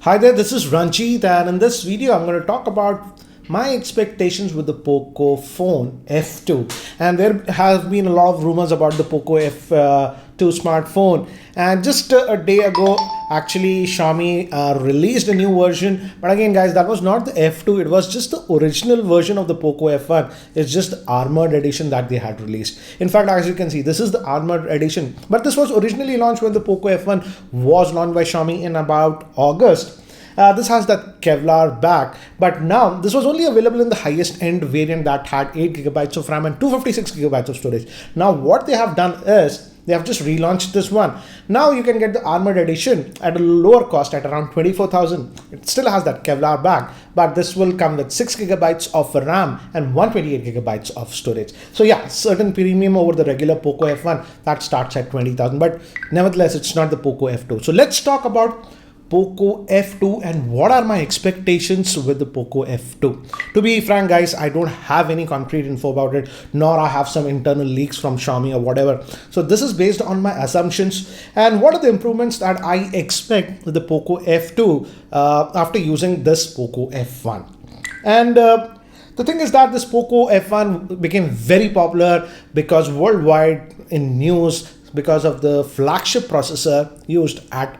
Hi there, this is Ranjit, and in this video I'm going to talk about my expectations with the Poco phone F2. And there have been a lot of rumors about the Poco F2 smartphone, and just a day ago actually Xiaomi released a new version. But again guys, that was not the F2, it was just the original version of the Poco F1. It's just the armored edition that they had released. In fact, as you can see, this is the armored edition, but this was originally launched when the Poco F1 was launched by Xiaomi in about August. This has that Kevlar back, but now this was only available in the highest end variant that had 8 gigabytes of RAM and 256 gigabytes of storage. Now what they have done is they have just relaunched this one. Now you can get the armored edition at a lower cost at around 24,000. It still has that Kevlar back, but this will come with 6 gigabytes of RAM and 128 gigabytes of storage. So yeah, certain premium over the regular Poco F1 that starts at 20,000, but nevertheless it's not the Poco F2. So let's talk about Poco F2 and what are my expectations with the Poco F2. To be frank guys, I don't have any concrete info about it, nor I have some internal leaks from Xiaomi or whatever. So this is based on my assumptions and what are the improvements that I expect with the Poco F2 after using this Poco F1. And the thing is that this Poco F1 became very popular because worldwide in news because of the flagship processor used at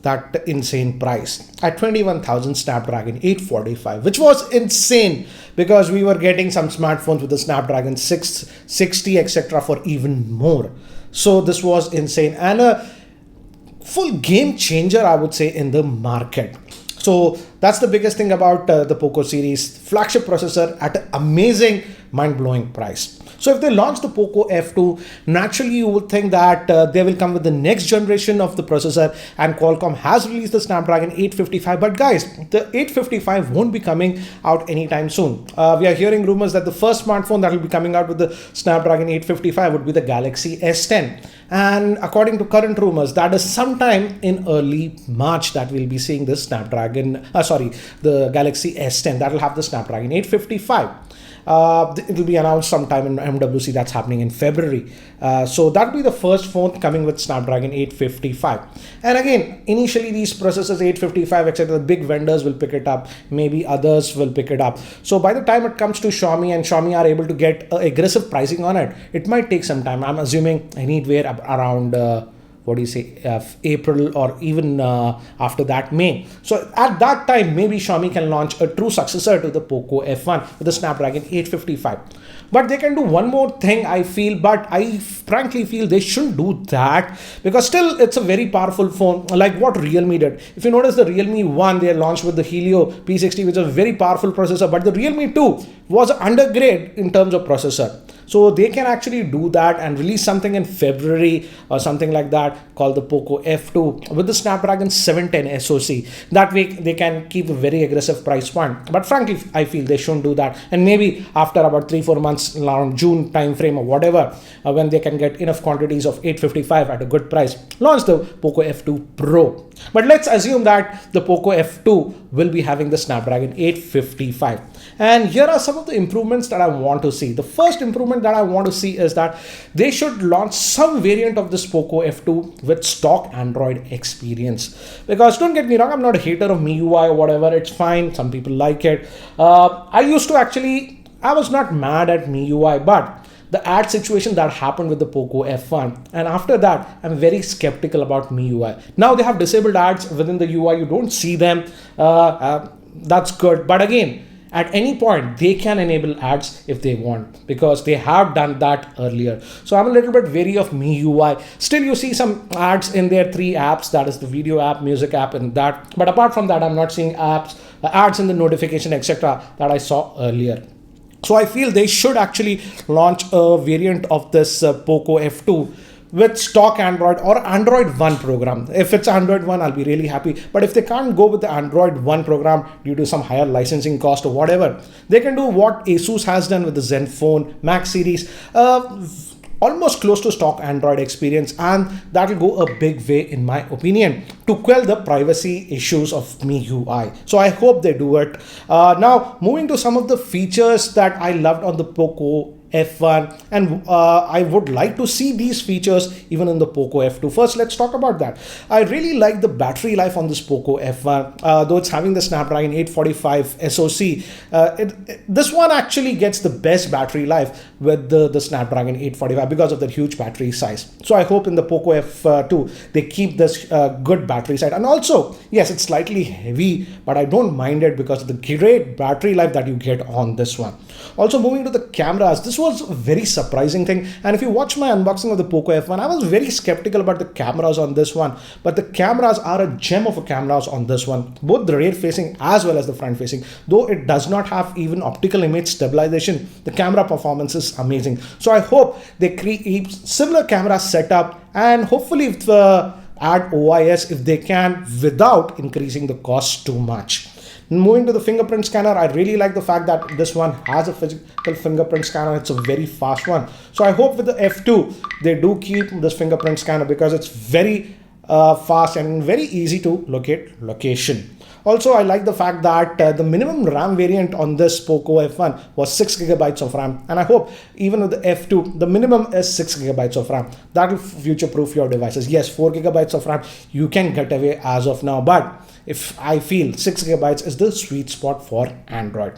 that insane price at 21,000 Snapdragon 845, which was insane because we were getting some smartphones with the Snapdragon 660 etc. for even more. So this was insane and a full game changer, I would say, in the market. So that's the biggest thing about the Poco series, flagship processor at an amazing, mind-blowing price. So if they launch the Poco F2, naturally you would think that they will come with the next generation of the processor, and Qualcomm has released the Snapdragon 855. But guys, the 855 won't be coming out anytime soon. We are hearing rumors that the first smartphone that will be coming out with the Snapdragon 855 would be the Galaxy S10. And according to current rumors, that is sometime in early March that we'll be seeing this the Galaxy S10 that will have the Snapdragon 855. It will be announced sometime in MWC, that's happening in February. So that will be the first phone coming with Snapdragon 855. And again, initially these processors 855 etc. the big vendors will pick it up, maybe others will pick it up. So by the time it comes to Xiaomi and Xiaomi are able to get aggressive pricing on it, it might take some time. I'm assuming anywhere around April or even after that May. So at that time maybe Xiaomi can launch a true successor to the Poco F1 with the Snapdragon 855. But they can do one more thing, I feel, but I frankly feel they shouldn't do that because still it's a very powerful phone like what Realme did. If you notice, the Realme 1 they launched with the Helio P60, which is a very powerful processor, but the Realme 2 was undergrade in terms of processor. So they can actually do that and release something in February or something like that called the Poco F2 with the Snapdragon 710 SoC. That way they can keep a very aggressive price point. But frankly, I feel they shouldn't do that. And maybe after about 3-4 months, around June time frame or whatever, when they can get enough quantities of 855 at a good price, launch the Poco F2 Pro. But let's assume that the Poco F2 will be having the Snapdragon 855. And here are some of the improvements that I want to see. The first improvement that I want to see is that they should launch some variant of this Poco F2 with stock Android experience. Because don't get me wrong, I'm not a hater of MIUI or whatever, it's fine, some people like it. I was not mad at MIUI, but the ad situation that happened with the Poco F1, and after that I'm very skeptical about MIUI. Now they have disabled ads within the UI, you don't see them, that's good, but again, at any point they can enable ads if they want because they have done that earlier. So I'm a little bit wary of MIUI. Still you see some ads in their 3 apps, that is the video app, music app and that, but apart from that I'm not seeing ads in the notification etc. that I saw earlier. So I feel they should actually launch a variant of this Poco F2 with stock Android or Android One program. If it's Android One, I'll be really happy. But if they can't go with the Android One program due to some higher licensing cost or whatever, they can do what Asus has done with the Zenfone Max series. Almost close to stock Android experience, and that will go a big way in my opinion to quell the privacy issues of MIUI. So I hope they do it. Now moving to some of the features that I loved on the Poco F1, and I would like to see these features even in the Poco F2. First, let's talk about that. I really like the battery life on this Poco F1, though it's having the Snapdragon 845 SoC. This one actually gets the best battery life with the Snapdragon 845 because of the huge battery size. So I hope in the Poco F2 they keep this good battery side. And also, yes, it's slightly heavy, but I don't mind it because of the great battery life that you get on this one. Also, moving to the cameras, this was a very surprising thing. And if you watch my unboxing of the Poco F1, I was very skeptical about the cameras on this one, but the cameras are a gem of a cameras on this one, both the rear facing as well as the front facing. Though it does not have even optical image stabilization, the camera performance is amazing. So I hope they create similar camera setup, and hopefully if add OIS if they can without increasing the cost too much. Moving to the fingerprint scanner, I really like the fact that this one has a physical fingerprint scanner. It's a very fast one. So I hope with the F2 they do keep this fingerprint scanner because it's very fast and very easy to locate location. Also, I like the fact that the minimum RAM variant on this Poco F1 was 6 GB of RAM, and I hope even with the F2 the minimum is 6 GB of RAM. That will future-proof your devices. Yes, 4 GB of RAM you can get away as of now, but if I feel 6 GB is the sweet spot for Android.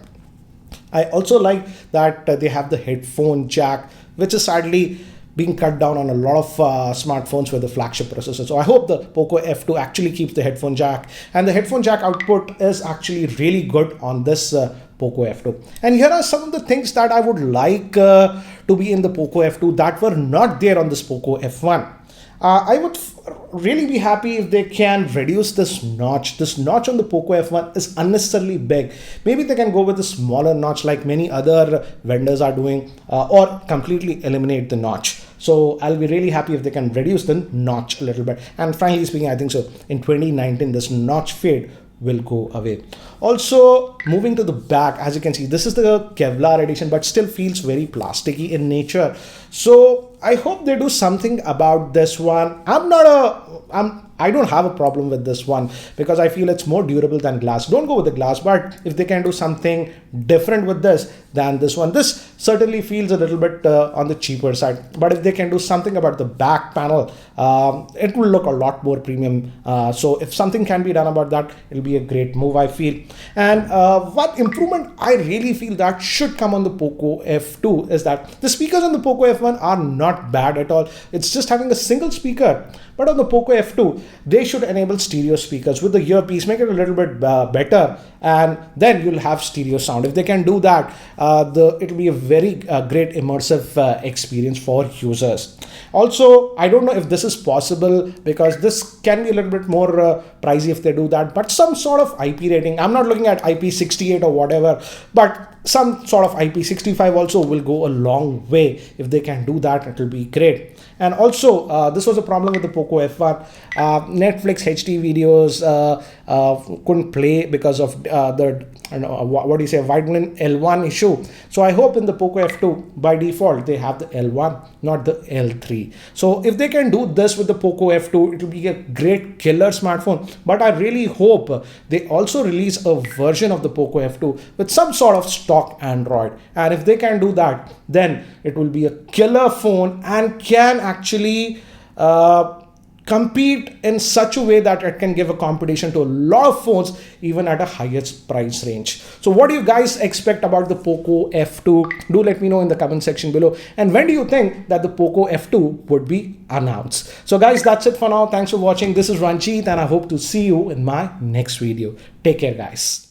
I also like that they have the headphone jack, which is sadly being cut down on a lot of smartphones with the flagship processor. So I hope the Poco F2 actually keeps the headphone jack, and the headphone jack output is actually really good on this Poco F2. And here are some of the things that I would like to be in the Poco F2 that were not there on this Poco F1. I would really be happy if they can reduce this notch. This notch on the Poco F1 is unnecessarily big. Maybe they can go with a smaller notch like many other vendors are doing, or completely eliminate the notch. So I'll be really happy if they can reduce the notch a little bit. And frankly speaking, I think so in 2019 this notch fade will go away. Also, moving to the back, as you can see, this is the Kevlar edition, but still feels very plasticky in nature. So I hope they do something about this one. I don't have a problem with this one because I feel it's more durable than glass. Don't go with the glass, but if they can do something different with this than this one, this certainly feels a little bit on the cheaper side. But if they can do something about the back panel, it will look a lot more premium. So if something can be done about that, it'll be a great move, I feel. And what improvement I really feel that should come on the Poco F2 is that the speakers on the Poco F1 are not bad at all. It's just having a single speaker. But on the Poco F2, they should enable stereo speakers with the earpiece, make it a little bit better, and then you'll have stereo sound. If they can do that, it'll be a very great immersive experience for users. Also, I don't know if this is possible because this can be a little bit more pricey if they do that, but some sort of IP rating. I'm not looking at IP68 or whatever, but some sort of IP65 also will go a long way. If they can do that, it will be great. And also, this was a problem with the Poco F1. Netflix HD videos couldn't play because of vitamin L1 issue. So I hope in the Poco F2, by default, they have the L1, not the L3. So if they can do this with the Poco F2, it will be a great killer smartphone. But I really hope they also release a version of the Poco F2 with some sort of stock Android. And if they can do that, then it will be a killer phone and can actually compete in such a way that it can give a competition to a lot of phones even at a highest price range. So what do you guys expect about the Poco F2? Do let me know in the comment section below. And when do you think that the Poco F2 would be announced? So guys, that's it for now. Thanks for watching. This is Ranjit and I hope to see you in my next video. Take care guys.